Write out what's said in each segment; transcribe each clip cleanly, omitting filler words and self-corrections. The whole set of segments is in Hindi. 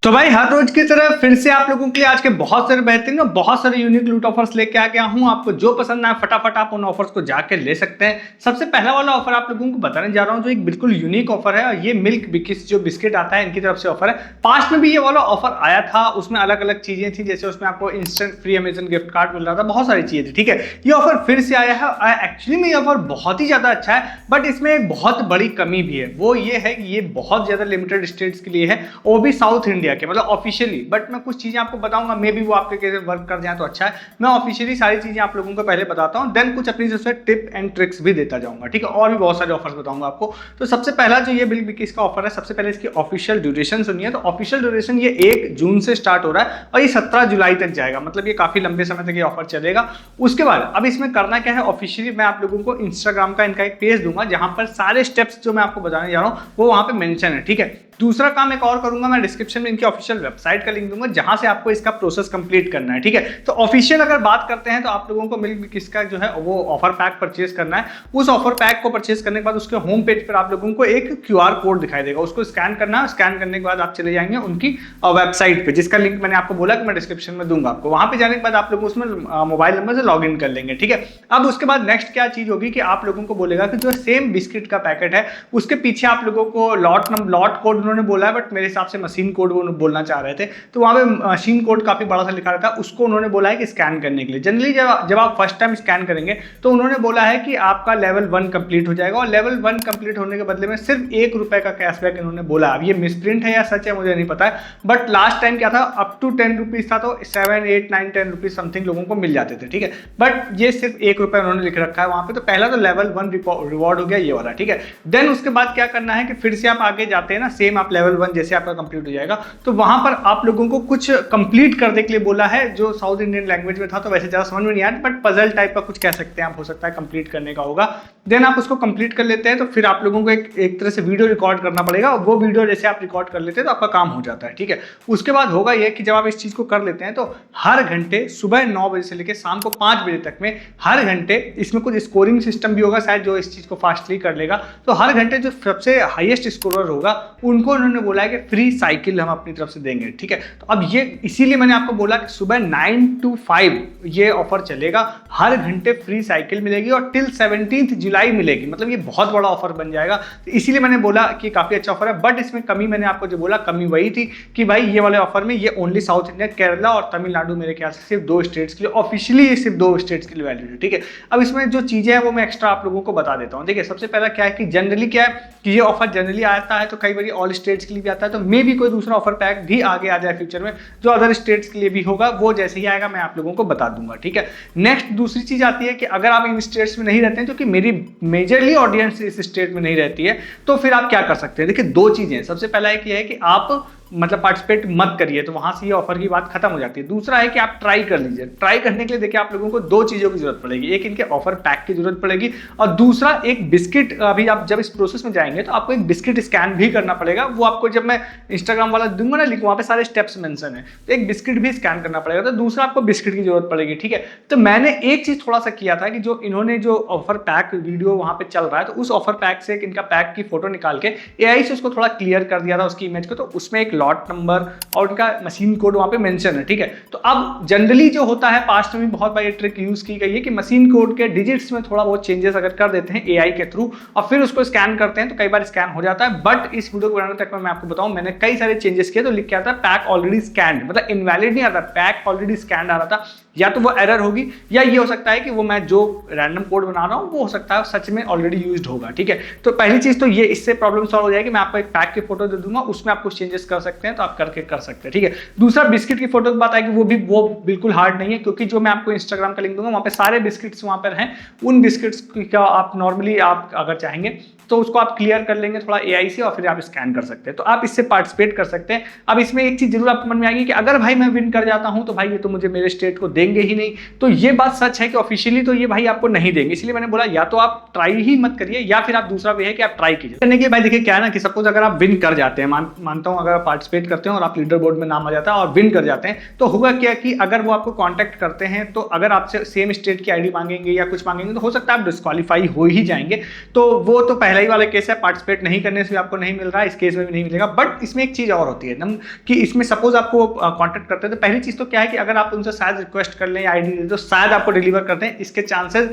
तो भाई हर रोज की तरह फिर से आप लोगों के लिए आज के बहुत सारे बेहतरीन और बहुत सारे यूनिक लूट ऑफर्स लेके आ गया हूं। आपको जो पसंद आए फटाफट आप उन ऑफर्स को जाके ले सकते हैं। सबसे पहला वाला ऑफर आप लोगों को बताने जा रहा हूं जो एक बिल्कुल यूनिक ऑफर है, और ये मिल्क बिकिस जो बिस्किट आता है इनकी तरफ से ऑफर है। पास्ट में भी ये वाला ऑफर आया था, उसमें अलग अलग चीजें थी, जैसे उसमें आपको instant free Amazon gift card मिल रहा था, बहुत सारी चीजें थी। ठीक है, ये ऑफर फिर से आया है। एक्चुअली में ये ऑफर बहुत ही ज्यादा अच्छा है, बट इसमें एक बहुत बड़ी कमी भी है। वो ये है कि ये बहुत ज्यादा लिमिटेड स्टेट्स के लिए है, वो भी साउथ इंडिया के, मतलब ऑफिशियल। बट मैं कुछ चीजें आपको बताऊंगा, मे भी वो आपके कैसे वर्क कर जाए तो अच्छा है। मैं ऑफिशियली सारी चीजें आप लोगों को पहले बताता हूं, देन कुछ अपनी जैसे टिप एंड ट्रिक्स भी देता जाऊंगा। ठीक है, और भी बहुत सारे ऑफर्स बताऊंगा आपको। तो सबसे पहला जो ये बिल बिकिस का ऑफर है, सबसे पहले इसकी ऑफिशियल ड्यूरेशन सुनिए। तो ऑफिशियल ड्यूरेशन ये 1 जून से स्टार्ट हो रहा है और ये 17 जुलाई तक जाएगा, मतलब ये काफी लंबे समय तक ये ऑफर चलेगा। उसके बाद अब इसमें करना क्या है, ऑफिशियली मैं आप लोगों को इंस्टाग्राम का इनका एक पेज दूंगा जहां पर सारे स्टेप्स जो मैं आपको बताने जा रहा हूं वो वहां पे मेंशन है। ठीक है, दूसरा काम एक और करूंगा, मैं डिस्क्रिप्शन में इनकी ऑफिशियल वेबसाइट का लिंक दूंगा जहां से आपको इसका प्रोसेस कंप्लीट करना है। ठीक है, तो ऑफिशियल अगर बात करते हैं तो आप लोगों को मिल्क बिकिस का जो है वो ऑफर पैक परचेज करना है। उस ऑफर पैक को परचेज करने के बाद उसके होम पेज पर आप लोगों को एक क्यूआर कोड दिखाई देगा, उसको स्कैन करना है। स्कैन करने के बाद आप चले जाएंगे उनकी वेबसाइट पे, जिसका लिंक मैंने आपको बोला कि मैं डिस्क्रिप्शन में दूंगा आपको। वहां पे जाने के बाद आप लोग उसमें मोबाइल नंबर से लॉग इन कर लेंगे। ठीक है, अब उसके बाद नेक्स्ट क्या चीज होगी कि आप लोगों को बोलेगा कि जो सेम बिस्किट का पैकेट है उसके पीछे आप लोगों को लॉट कोड उन्होंने बोला है, बट मेरे हिसाब से मशीन कोड वो बोलना चाह रहे थे, तो वहां पे मशीन कोड काफी बड़ा सा लिखा रहता है, उसको उन्होंने बोला है कि स्कैन करने के लिए। जनरली जब आप फर्स्ट टाइम स्कैन करेंगे तो उन्होंने बोला है कि आपका लेवल 1 कंप्लीट हो जाएगा, और लेवल 1 कंप्लीट होने के बदले में सिर्फ ₹1 का कैशबैक इन्होंने बोला। अब ये मिसप्रिंट है या सच है मुझे नहीं पता है, बट लास्ट टाइम क्या था, अप टू ₹10 था, तो 7, 8, 9, ₹10 समथिंग लोगों को मिल जाते थे। ठीक है, बट ये सिर्फ ₹1 उन्होंने लिख रखा है वहां पे। तो पहला तो लेवल 1 रिवॉर्ड हो गया ये वाला। ठीक है, देन उसके बाद क्या करना है कि फिर से आप आगे जाते हैं ना, सेम आप लेवल 1 जैसे आपका कंप्लीट हो जाएगा तो वहां पर आप लोगों को कुछ कंप्लीट करने के लिए बोला है, जो साउथ इंडियन लैंग्वेज में था, तो वैसे ज्यादा समझ में नहीं आया, बट पजल टाइप का कुछ कह सकते हैं आप, हो सकता है कंप्लीट करने का होगा। देन आप उसको कंप्लीट कर लेते हैं तो फिर आप लोगों को एक तरह से वीडियो रिकॉर्ड करना पड़ेगा, और वो वीडियो जैसे आप रिकॉर्ड कर लेते हैं तो आपका काम हो जाता है। ठीक है, उसके बाद होगा ये कि जब आप इस चीज को कर लेते हैं तो हर घंटे सुबह 9 बजे से लेकर शाम को 5 बजे तक में हर घंटे इसमें कुछ स्कोरिंग सिस्टम भी होगा शायद, जो इस चीज को फास्टली कर लेगा। तो हर घंटे जो सबसे हाईएस्ट स्कोरर होगा उनको उन्होंने बोला है कि फ्री साइकिल हम अपनी तरफ से देंगे। ठीक है, तो अब ये इसीलिए मैंने आपको बोला कि सुबह 9 to 5 ये ऑफर चलेगा, हर घंटे फ्री साइकिल मिलेगी और टिल 17 जुलाई मिलेगी, मतलब ये बहुत बड़ा ऑफर बन जाएगा। तो इसीलिए मैंने बोला कि काफी अच्छा ऑफर है। बट इसमें कमी मैंने आपको जो बोला, कमी वही थी कि भाई ये वाले ऑफर में ये ओनली साउथ इंडिया, केरला और तमिलनाडु, मेरे ख्याल से सिर्फ 2 स्टेट्स के लिए, ऑफिशियली ये सिर्फ 2 स्टेट्स के लिए वैलिड है। ठीक है, अब इसमें जो चीजें हैं वो मैं एक्स्ट्रा आप लोगों को बता देता हूँ। देखिए, सबसे पहला क्या है कि जनरली क्या है कि ये ऑफर जनरली आता है तो कई बार ऑल स्टेट्स के लिए भी आता है, तो मे भी कोई दूसरा ऑफर पैक भी आगे आ जाए फ्यूचर में जो अदर स्टेट्स के लिए भी होगा, वो जैसे ही आएगा मैं आप लोगों को बता दूंगा। ठीक है, नेक्स्ट दूसरी चीज आती है कि अगर आप इन स्टेट्स में नहीं रहते हैं, क्योंकि मेरी मेजरली ऑडियंस इस स्टेट में नहीं रहती है, तो फिर आप क्या कर सकते हैं। देखिए, 2 चीजें, सबसे पहला एक ये है कि आप मतलब पार्टिसिपेट मत करिए, तो वहां से ये ऑफर की बात खत्म हो जाती है। दूसरा है कि आप ट्राई कर लीजिए। ट्राई करने के लिए देखिए आप लोगों को 2 चीजों की जरूरत पड़ेगी, एक इनके ऑफर पैक की जरूरत पड़ेगी, और दूसरा एक बिस्किट। अभी आप जब इस प्रोसेस में जाएंगे तो आपको एक बिस्किट स्कैन भी करना पड़ेगा, वो आपको जब मैं इंस्टाग्राम वाला दूंगा ना लिंक, वहां पे सारे स्टेप्स मेंशन है, तो एक बिस्किट भी स्कैन करना पड़ेगा, तो दूसरा आपको बिस्किट की जरूरत पड़ेगी। ठीक है, तो मैंने एक चीज थोड़ा सा किया था कि जो इन्होंने जो ऑफर पैक वीडियो वहां पे चल रहा है, तो उस ऑफर पैक से इनका पैक की फोटो निकाल के AI से उसको थोड़ा क्लियर कर दिया था उसकी इमेज को, तो उसमें एक लॉट नंबर और उनका मशीन कोड वहां पे मेंशन है। ठीक है, तो अब जनरली जो होता है, पास्ट में भी बहुत बार ये ट्रिक यूज की गई है कि मशीन कोड के डिजिट्स में थोड़ा बहुत चेंजेस अगर कर देते हैं AI के थ्रू और फिर उसको स्कैन करते हैं तो कई बार स्कैन हो जाता है। बट इस वीडियो को बनाने तक मैं आपको बताऊं, मैंने कई सारे चेंजेस किए, तो लिख के आता है पैक ऑलरेडी स्कैन्ड, मतलब इनवैलिड नहीं आता, पैक ऑलरेडी स्कैन्ड आ रहा था। या तो वो एरर होगी, या ये हो सकता है कि वो मैं जो रैंडम कोड बना रहा हूँ वो हो सकता है सच में ऑलरेडी यूज्ड होगा। ठीक है, तो पहली चीज तो ये, इससे प्रॉब्लम सॉल्व हो जाएगी। मैं आपको एक पैक की फोटो दे दूंगा, उसमें आप कुछ चेंजेस कर सकते हैं, तो आप करके कर सकते हैं। ठीक है, दूसरा बिस्किट की फोटो की बात आएगी, वो बिल्कुल हार्ड नहीं है, क्योंकि जो मैं आपको इंस्टाग्राम का लिंक दूंगा वहां पे सारे बिस्किट्स वहां पर हैं। उन बिस्किट्स का आप नॉर्मली आप अगर चाहेंगे तो उसको आप क्लियर कर लेंगे थोड़ा AI से, और फिर आप स्कैन कर सकते हैं, तो आप इससे पार्टिसिपेट कर सकते हैं। अब इसमें एक चीज जरूर आपको मन में आएगी कि अगर भाई मैं विन कर जाता हूं तो भाई ये तो मुझे मेरे स्टेट को देंगे ही नहीं। तो ये बात सच है कि ऑफिशियली तो ये भाई आपको नहीं देंगे, इसलिए मैंने बोला या तो आप ट्राई ही मत करिए, या फिर आप दूसरा वे है कि आप ट्राई कीजिए। करने के भाई देखिए क्या है ना कि सपोज अगर आप विन कर जाते हैं, मानता हूं अगर आप पार्टिसिपेट करते हैं और आप लीडर बोर्ड में नाम आ जाता है और विन कर जाते हैं, तो होगा क्या कि अगर वो आपको कांटेक्ट करते हैं तो अगर आपसे सेम स्टेट की आईडी मांगेंगे या कुछ मांगेंगे तो हो सकता है आप डिस्क्वालीफाई हो ही जाएंगे। तो वो तो पहला ही वाला केस है, पार्टिसिपेट नहीं करने से भी आपको नहीं मिल रहा है, इस केस में भी नहीं मिलेगा। बट इसमें एक चीज और होती है एकदम कि इसमें सपोज आपको कॉन्टेक्ट करते हैं तो पहली चीज तो क्या है कि अगर आप उनसे शायद रिक्वेस्ट कर लें या आईडी दे तो शायद आपको डिलीवर करते हैं, इसके चांसेस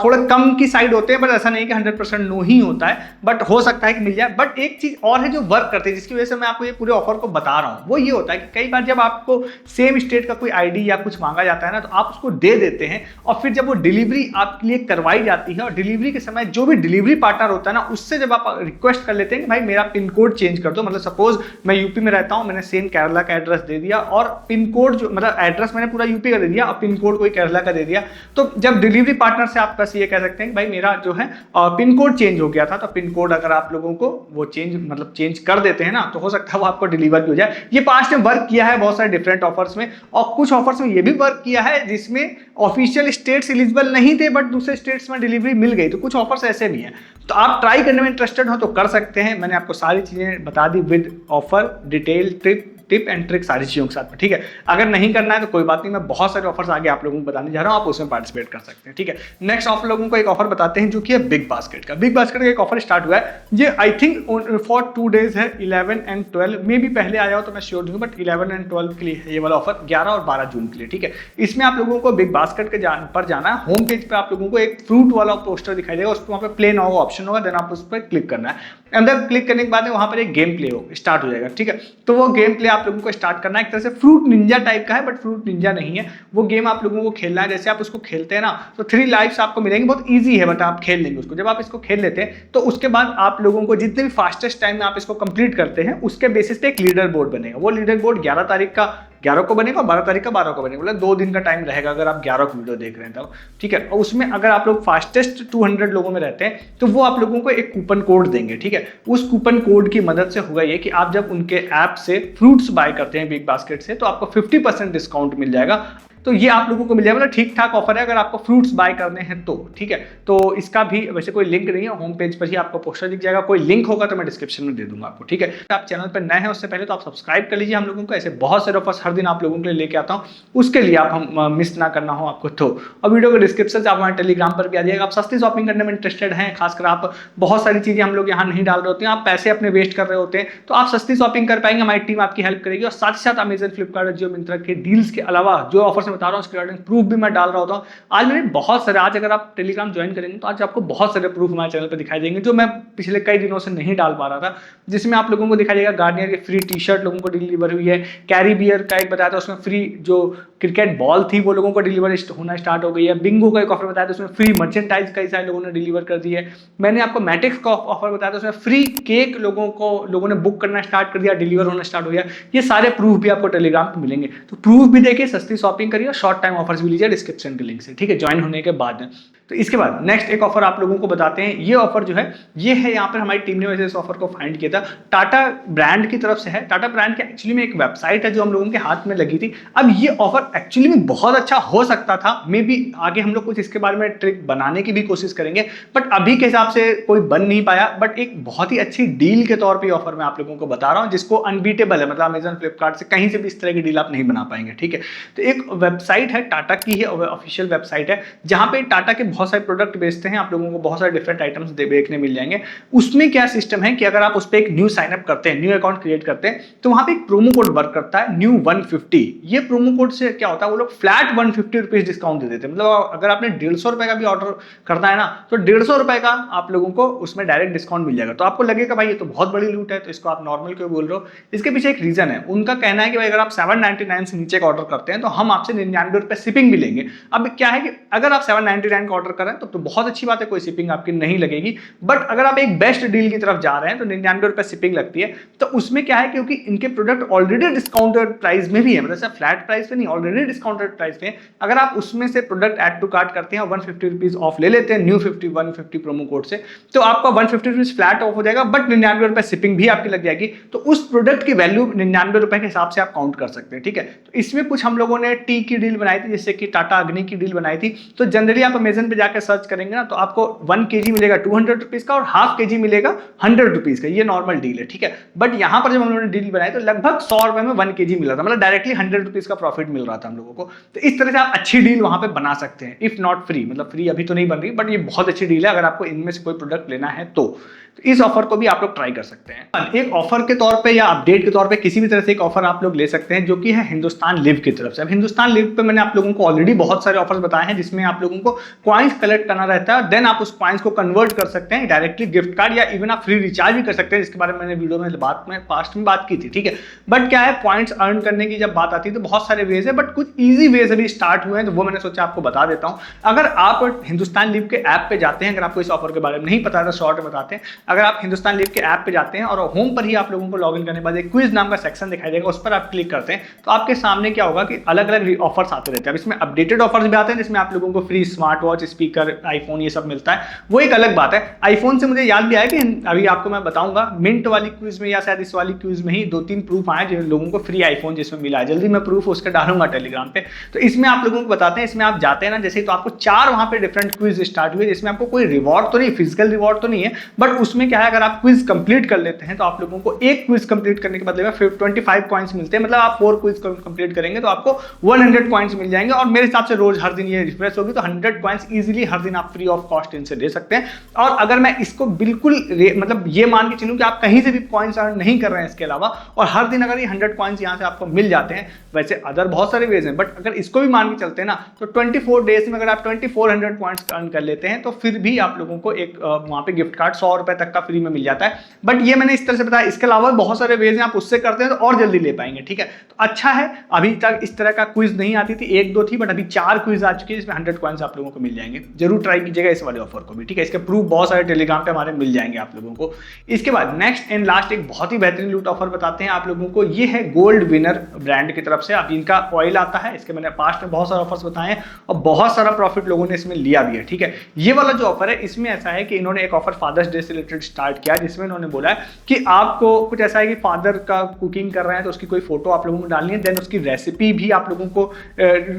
थोड़े कम की साइड होते हैं, बट ऐसा नहीं कि 100% नो ही होता है, बट हो सकता है कि मिल जाए। बट एक चीज और है जो वर्क करती है, जिसकी वजह से मैं आपको ये पूरे ऑफर को बता रहा हूं, वो ये होता है कि कई बार जब आपको सेम स्टेट का कोई आईडी या कुछ मांगा जाता है ना, तो आप उसको दे देते हैं और फिर जब वो डिलीवरी आपके लिए करवाई जाती है और डिलीवरी के समय जो भी डिलीवरी पार्टनर होता है ना, उससे जब आप रिक्वेस्ट कर लेते हैं कि भाई मेरा पिन कोड चेंज कर दो, मतलब सपोज मैं यूपी में रहता हूं, मैंने सेम केरला का एड्रेस दे दिया और पिन कोड जो मतलब एड्रेस मैंने पूरा यूपी का दे दिया और पिन कोड कोई केरला का दे दिया, तो जब डिलीवरी पार्टनर से आप बस ये कह सकते हैं कि भाई मेरा जो है पिन कोड चेंज हो गया था, तो पिन कोड अगर आप लोगों को वो चेंज कर देते हैं ना, तो हो सकता है वो आपको डिलीवर भी हो जाए। ये पास्ट में वर्क किया है बहुत सारे डिफरेंट ऑफर्स में, और कुछ ऑफर्स में ये भी वर्क किया है जिसमें ऑफिशियल स्टेट्स एलिजिबल नहीं थे बट दूसरे स्टेट्स में डिलीवरी मिल गई, तो कुछ ऑफर्स ऐसे भी हैं। तो आप ट्राई करने में इंटरेस्टेड हो तो कर सकते हैं, मैंने आपको सारी चीजें बता दी with offer detail tip and trick सारी चीजों के साथ में, ठीक है। अगर नहीं करना है तो कोई बात नहीं, मैं बहुत सारे ऑफर्स आगे आप लोगों को बताने जा रहा हूं, आप उसमें पार्टिसिपेट कर सकते हैं, ठीक है। नेक्स्ट आप लोगों को एक ऑफर बताते हैं जो कि है बिग बास्केट का। बिग बास्केट का एक ऑफर स्टार्ट हुआ है, ये आई थिंक फॉर 2 days है, 11 and 12 में भी पहले आया हो तो मैं श्योर नहीं हूं, बट 11 and 12 के लिए ये वाला ऑफर, 11 और 12 जून के लिए, ठीक है। इसमें आप लोगों को बिग बास्केट के पर जाना है, होम पेज पर आप लोगों को एक फ्रूट वाला पोस्टर दिखाई देगा, उस पर वहाँ पे प्ले नाउ ऑप्शन होगा, देन आप उस पर क्लिक करना है। अंदर क्लिक करने के बाद वहां पर एक गेम प्ले स्टार्ट हो जाएगा, ठीक है। तो वो गेम प्ले आप लोगों को स्टार्ट करना है, एक तरह से फ्रूट निंजा टाइप का है बट फ्रूट निंजा नहीं है। वो गेम आप लोगों को खेलना है, जैसे आप उसको खेलते हैं ना तो 3 लाइफ्स आपको मिलेंगे, बहुत इजी है बट आप खेल लेंगे उसको। जब आप इसको खेल लेते हैं तो उसके बाद आप लोगों को जितने भी फास्टेस्ट टाइम में आप इसको कंप्लीट करते हैं उसके बेसिस पे एक लीडर बोर्ड बनेगा। वो लीडर बोर्ड 11 तारीख का 11 को बनेगा, 12 तारीख का 12 को बनेगा, मतलब 2 दिन का टाइम रहेगा अगर आप 11 को वीडियो देख रहे हैं तब, ठीक है। और उसमें अगर आप लोग फास्टेस्ट 200 लोगों में रहते हैं तो वो आप लोगों को एक कूपन कोड देंगे, ठीक है। उस कूपन कोड की मदद से होगा ये कि आप जब उनके ऐप से फ्रूट्स बाय करते हैं बिग बास्केट से, तो आपको 50% डिस्काउंट मिल जाएगा। तो ये आप लोगों को मिल जाएगा, मतलब ठीक ठाक ऑफर है अगर आपको फ्रूट्स बाय करने हैं तो, ठीक है। तो इसका भी वैसे कोई लिंक नहीं है, होम पेज पर ही आपको पोस्टर दिख जाएगा, कोई लिंक होगा तो मैं डिस्क्रिप्शन में दे दूंगा आपको, ठीक है। आप चैनल पर नए हैं उससे पहले तो आप सब्सक्राइब कर लीजिए हम लोगों को, ऐसे बहुत सारे ऑफर्स हर दिन आप लोगों के लिए लेके आता हूँ, उसके लिए आप हम मिस ना करना हो आपको तो। और वीडियो के डिस्क्रिप्शन से आप हमारे टेलीग्राम पर भी आ जाएगा। आप सस्ती शॉपिंग करने में इंटरेस्टेड हैं, खासकर आप बहुत सारी चीजें हम लोग यहाँ नहीं डाल रहे होते हैं, आप पैसे अपने वेस्ट कर रहे होते हैं, तो आप सस्ती शॉपिंग कर पाएंगे, हमारी टीम आपकी हेल्प करेगी। और साथ ही साथ अमेजन, फ्लिपकार्ट, जियो, मिंत्रा के डील्स के अलावा जो ऑफर्स मैं बता रहा हूँ उसके प्रूफ भी मैं डाल रहा होता हूँ। आज मैंने बहुत सारे, आज अगर आप टेलीग्राम ज्वाइन करेंगे तो आज आपको बहुत सारे प्रूफ हमारे चैनल पर दिखाई देंगे जो मैं पिछले कई दिनों से नहीं डाल पा रहा था, जिसमें आप लोगों को दिखाई देगा गार्नियर की फ्री टी शर्ट लोगों को डिलीवर हुई है, कैरी बियर का एक बताया था उसमें फ्री जो क्रिकेट बॉल थी वो लोगों को डिलीवर होना स्टार्ट हो गई है, बिंगो का एक ऑफर बताया था उसमें फ्री मर्चेंटाइज कई सारे लोगों ने डिलीवर कर दी है, मैंने आपको मैट्रिक्स का ऑफर बताया था उसमें फ्री केक लोगों ने बुक करना स्टार्ट कर दिया, डिलीवर होना स्टार्ट हो गया। ये सारे प्रूफ भी आपको टेलीग्राम पर मिलेंगे, तो प्रूफ भी देखिए, सस्ती शॉपिंग करिए और शॉर्ट टाइम ऑफर्स भी लीजिए डिस्क्रिप्शन के लिंक से, ठीक है, ज्वाइन होने के बाद में। तो इसके बाद नेक्स्ट एक ऑफर आप लोगों को बताते हैं। ये ऑफर जो है ये है, यहाँ पर हमारी टीम ने वैसे इस ऑफर को फाइंड किया था, टाटा ब्रांड की तरफ से है। टाटा ब्रांड के एक्चुअली में एक वेबसाइट है जो हम लोगों के हाथ में लगी थी। अब ये ऑफर एक्चुअली में बहुत अच्छा हो सकता था, मे बी आगे हम लोग कुछ इसके बारे में ट्रिक बनाने की भी कोशिश करेंगे, बट अभी के हिसाब से कोई बन नहीं पाया। बट एक बहुत ही अच्छी डील के तौर पर ऑफर मैं आप लोगों को बता रहा हूँ जिसको अनबीटेबल है, मतलब अमेजन, फ्लिपकार्ट से कहीं से भी इस तरह की डील आप नहीं बना पाएंगे, ठीक है। तो एक वेबसाइट है टाटा की है, ऑफिशियल वेबसाइट है जहां पे टाटा के बहुत सारे प्रोडक्ट बेचते हैं, आप लोगों को बहुत सारे डिफरेंट आइटम्स देखने मिल जाएंगे। उसमें क्या सिस्टम है कि अगर आप उस पर एक न्यू साइनअप करते हैं, न्यू अकाउंट क्रिएट करते हैं, तो वहां पे एक प्रोमो कोड वर्क करता है न्यू 150। ये प्रोमो कोड से क्या होता है, वो लोग फ्लैट 150 रुपीज डिस्काउंट दे देते हैं। मतलब अगर आपने 150 रुपए का भी ऑर्डर करना है ना, तो 150 रुपए का आप लोगों को उसमें डायरेक्ट डिस्काउंट मिल जाएगा। तो आपको लगेगा भाई ये तो बहुत बड़ी लूट है, तो इसको आप नॉर्मल क्यों बोल रहे हो। इसके पीछे एक रीजन है, उनका कहना है कि भाई अगर आप 799 से नीचे का ऑर्डर करते हैं तो हम आपसे 99 रुपए शिपिंग भी लेंगे। अब क्या है कि अगर आप 799 का ऑर्डर करें तो बहुत अच्छी बात है, कोई शिपिंग आपकी नहीं लगेगी। बट अगर आप एक बेस्ट डील की तरफ जा रहे हैं तो 99 रुपए शिपिंग लगती है। तो उसमें क्या है, क्योंकि इनके प्रोडक्ट ऑलरेडी डिस्काउंटेड प्राइस में भी है, मतलब फ्लैट प्राइस पे नहीं, ऑलरेडी डिस्काउंटेड प्राइस पे। अगर आप उसमें से प्रोडक्ट ऐड टू कार्ट करते हैं, 150 रुपीज ऑफ ले लेते हैं न्यू 150 प्रोमो कोड से, तो आपका 150 रुपीज फ्लैट ऑफ हो जाएगा, बट 99 रुपए शिपिंग भी आपकी लग जाएगी। तो उस प्रोडक्ट की वैल्यू 99 रुपए के हिसाब से आप काउंट कर सकते हैं, ठीक है। तो इसमें कुछ हम लोगों ने टी की डील बनाई थी, जैसे कि टाटा अग्नि की डील बनाई थी, तो जनरली आप अमेजन पे जाकर सर्च करेंगे ना तो आपको 1 kg मिलेगा 200 रुपीज का और हाफ kg मिलेगा 100 रुपीज का। ये नॉर्मल डील है, ठीक है। बट यहाँ पर जब हम लोगों ने डील बनाई तो लगभग 100 रुपए में 1 kg मिल रहा था, मतलब डायरेक्टली 100 रुपीज का प्रॉफिट मिल रहा था हम लोगों को। तो इस तरह से आप अच्छी डील वहां पे बना सकते हैं, इफ नॉट फ्री, मतलब फ्री अभी तो नहीं बन रही, बट ये बहुत अच्छी डील है अगर आपको इनमें से कोई प्रोडक्ट लेना है तो इस ऑफर को भी आप लोग ट्राई कर सकते हैं। एक ऑफर के तौर पे या अपडेट के तौर पे किसी भी तरह से एक ऑफर आप लोग ले सकते हैं, जो कि है हिंदुस्तान लिव की तरफ से। अब हिंदुस्तान लिव पे मैंने आप लोगों को ऑलरेडी बहुत सारे ऑफर्स बताए हैं, जिसमें आप लोगों को कॉइन्स कलेक्ट करना रहता है, देन आप उस कॉइन्स को कन्वर्ट कर सकते हैं डायरेक्टली गिफ्ट कार्ड, या इवन आप फ्री रिचार्ज भी कर सकते हैं, जिसके बारे में मैंने वीडियो में पास्ट में बात की थी, ठीक है। बट क्या है, पॉइंट्स अर्न करने की जब बात आती है तो बहुत सारे वेज है, बट कुछ ईजी वेज अभी स्टार्ट हुए हैं, तो वो मैंने सोचा आपको बता देता हूँ। अगर आप हिंदुस्तान लिव के ऐप पे जाते हैं, अगर आपको इस ऑफर के बारे में नहीं पता तो शॉर्ट में बताते हैं। अगर आप हिंदुस्तान लिव के ऐप पे जाते हैं और होम पर ही आप लोगों को लॉगिन करने के बाद एक क्विज नाम का सेक्शन दिखाई देगा, उस पर आप क्लिक करते हैं तो आपके सामने क्या होगा कि अलग अलग ऑफर्स आते रहते हैं। अब इसमें अपडेटेड ऑफर्स भी आते हैं, जिसमें आप लोगों को free smart watch, speaker, iPhone ये सब मिलता है, वो एक अलग बात है। आईफोन से मुझे याद भी आया कि अभी आपको मैं बताऊंगा, मिंट वाली क्विज में या शायद इस वाली क्विज में ही 2-3 प्रूफ आए जिन लोगों को फ्री आईफोन जिसमें मिला है। जल्दी मैं प्रूफ उसका डालूंगा टेलीग्राम पे। तो इसमें आप लोगों को बताते हैं, इसमें आप जाते हैं ना जैसे, तो आपको 4 वहां पे डिफरेंट क्विज स्टार्ट हुए, जिसमें आपको कोई रिवॉर्ड तो नहीं, फिजिकल रिवॉर्ड तो नहीं है, बट उसमें क्या है, अगर आप क्विज कंप्लीट कर लेते हैं तो आप लोगों को एक क्विज कंप्लीट करने के बदले में 25 कॉइन्स मिलते हैं। मतलब आप 4 क्विज कंप्लीट करेंगे तो आपको 100 कॉइन्स मिल जाएंगे, और मेरे हिसाब से रोज हर दिन ये रिफ्रेश होगी, तो 100 कॉइन्स इजीली हर दिन आप फ्री ऑफ कॉस्ट इनसे दे सकते हैं। और अगर मैं इसको बिल्कुल मतलब ये मान के चलूं कि आप कहीं से भी कॉइन्स अर्न नहीं कर रहे हैं इसके अलावा, और हर दिन अगर ये 100 कॉइन्स यहाँ से आपको मिल जाते हैं, वैसे अदर बहुत सारे वेज हैं, बट अगर इसको भी मान के चलते हैं ना तो 24 डेज में अगर आप 2400 पॉइंट्स अर्न कर लेते हैं तो फिर भी आप लोगों को एक वहां पे गिफ्ट कार्ड 100 रुपए तक का फ्री में मिल जाता है। बट ये मैंने इस तरह से बताया, इसके अलावा बहुत सारे वेज हैं, आप उससे करते हैं तो और जल्दी ले पाएंगे, ठीक है। तो अच्छा है, अभी तक इस तरह का क्विज नहीं आती थी, 1-2 थी, बट अभी 4 क्विज आ चुकी है, जिसमें 100 कॉइन्स आप लोगों को मिल जाएंगे। जरूर ट्राई कीजिएगा इस वाले ऑफर को भी, ठीक है। इसके प्रूफ बहुत सारे टेलीग्राम पे हमारे मिल जाएंगे आप लोगों को। इसके बाद नेक्स्ट एंड लास्ट एक बहुत ही बेहतरीन लूट ऑफर बताते हैं आप लोगों को। ये है गोल्ड विनर ब्रांड की तरफ से। अब इनका ऑयल आता है, इसके मैंने पास्ट में बहुत सारे ऑफर्स बताए हैं और बहुत सारा प्रॉफिट लोगों ने इसमें लिया भी है, ठीक है। ये वाला जो ऑफर है, इसमें ऐसा है कि इन्होंने एक ऑफर फादर्स डे से रिलेटेड स्टार्ट किया, जिसमें इन्होंने बोला है कि आपको कुछ ऐसा है कि फादर का कुकिंग कर रहे हैं तो उसकी कोई फोटो आप लोगों को डालनी है, देन उसकी रेसिपी भी आप लोगों को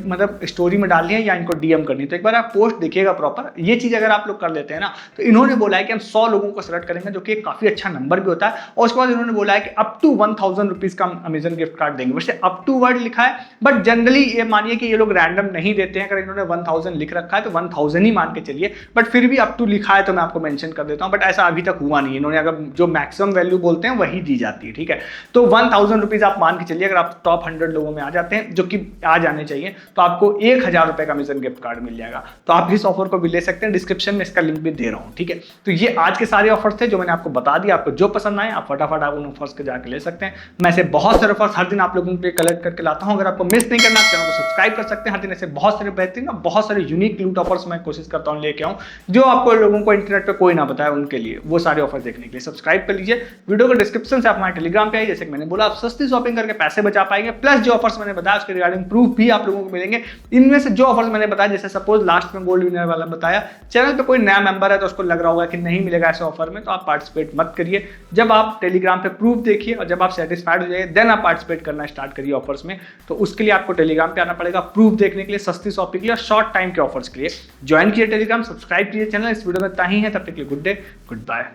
मतलब स्टोरी में डालनी है या इनको डीएम करनी है। तो एक बार आप पोस्ट देखिएगा प्रॉपर। ये चीज अगर आप लोग कर लेते हैं ना, तो इन्होंने बोला है कि हम 100 लोगों को सेलेक्ट करेंगे, जो कि काफी अच्छा नंबर भी होता है। और उसके बाद इन्होंने बोला है कि अप टू 1000 रुपीज का अमेजन गिफ्ट कार्ड देंगे। वैसे अप टू वर्ड लिखा है, बट जनरली ये मानिए कि ये लोग रैंडम नहीं देते हैं। अगर इन्होंने 1000 लिख रखा है तो 1000 ही मान के चलिए, बट फिर भी अप टू लिखा है तो मैं आपको मेंशन कर देता हूं। बट ऐसा अभी तक हुआ नहीं, इन्होंने अगर जो मैक्सिमम वैल्यू बोलते हैं वही दी जाती है, ठीक है। तो 1000 रुपीज आप मान के चलिए, अगर आप टॉप 100 लोगों में आ जाते हैं, जो कि आ जाने चाहिए, तो आपको 1000 रुपए का अमेजन गिफ्ट कार्ड मिल जाएगा। तो आप इस ऑफर को भी ले सकते हैं, डिस्क्रिप्शन में इसका लिंक भी दे रहा हूं, ठीक है। तो ये आज के सारे ऑफर्स थे जो मैंने आपको बता दिया। आपको जो पसंद आए आप फटाफट आप उन ऑफर्स के जाकर ले सकते हैं। मैं ऐसे बहुत सारे ऑफर्स हर दिन आप लोगों के कलेक्ट करके लाता हूं। अगर आपको मिस नहीं करना, चैनल को सब्सक्राइब कर सकते हैं। हर दिन ऐसे बहुत सारे बेहतरीन और बहुत सारे यूनिक लूट ऑफर्स मैं कोशिश करता हूं लेके आऊं, जो आपको लोगों को इंटरनेट पे कोई ना बताए। उनके लिए वो सारे ऑफर देखने के लिए सब्सक्राइब कर लीजिए। वीडियो को डिस्क्रिप्शन से आप हमारे टेलीग्राम पे आइए, जैसे कि मैंने बोला, आप सस्ती शॉपिंग करके पैसे बचा पाएंगे। प्लस जो ऑफर्स मैंने बताया उसके रिगार्डिंग प्रूफ भी आप लोगों को मिलेंगे। इनमें से जो ऑफर्स मैंने बताया, जैसे सपोज लास्ट में गोल्ड विनर वाला बताया, चैनल पे कोई नया मेंबर है तो उसको लग रहा होगा कि नहीं मिलेगा ऐसे ऑफर में, तो आप पार्टिसिपेट मत करिए। जब आप टेलीग्राम पे प्रूफ देखिए और जब आप सेटिस्फाइड हो जाइए, देन आप पार्टिसिपेट करना स्टार्ट करिए ऑफर्स में। तो उसके लिए आपको टेलीग्राम पे आना पड़ेगा प्रूफ देखने के लिए, सस्ती शॉपिंग के लिए और शॉर्ट टाइम के ऑफर्स के लिए। ज्वाइन कीजिए टेलीग्राम, सब्सक्राइब कीजिए चैनल। इस वीडियो में इतना ही है, तब तक के लिए गुड डे, गुड बाय।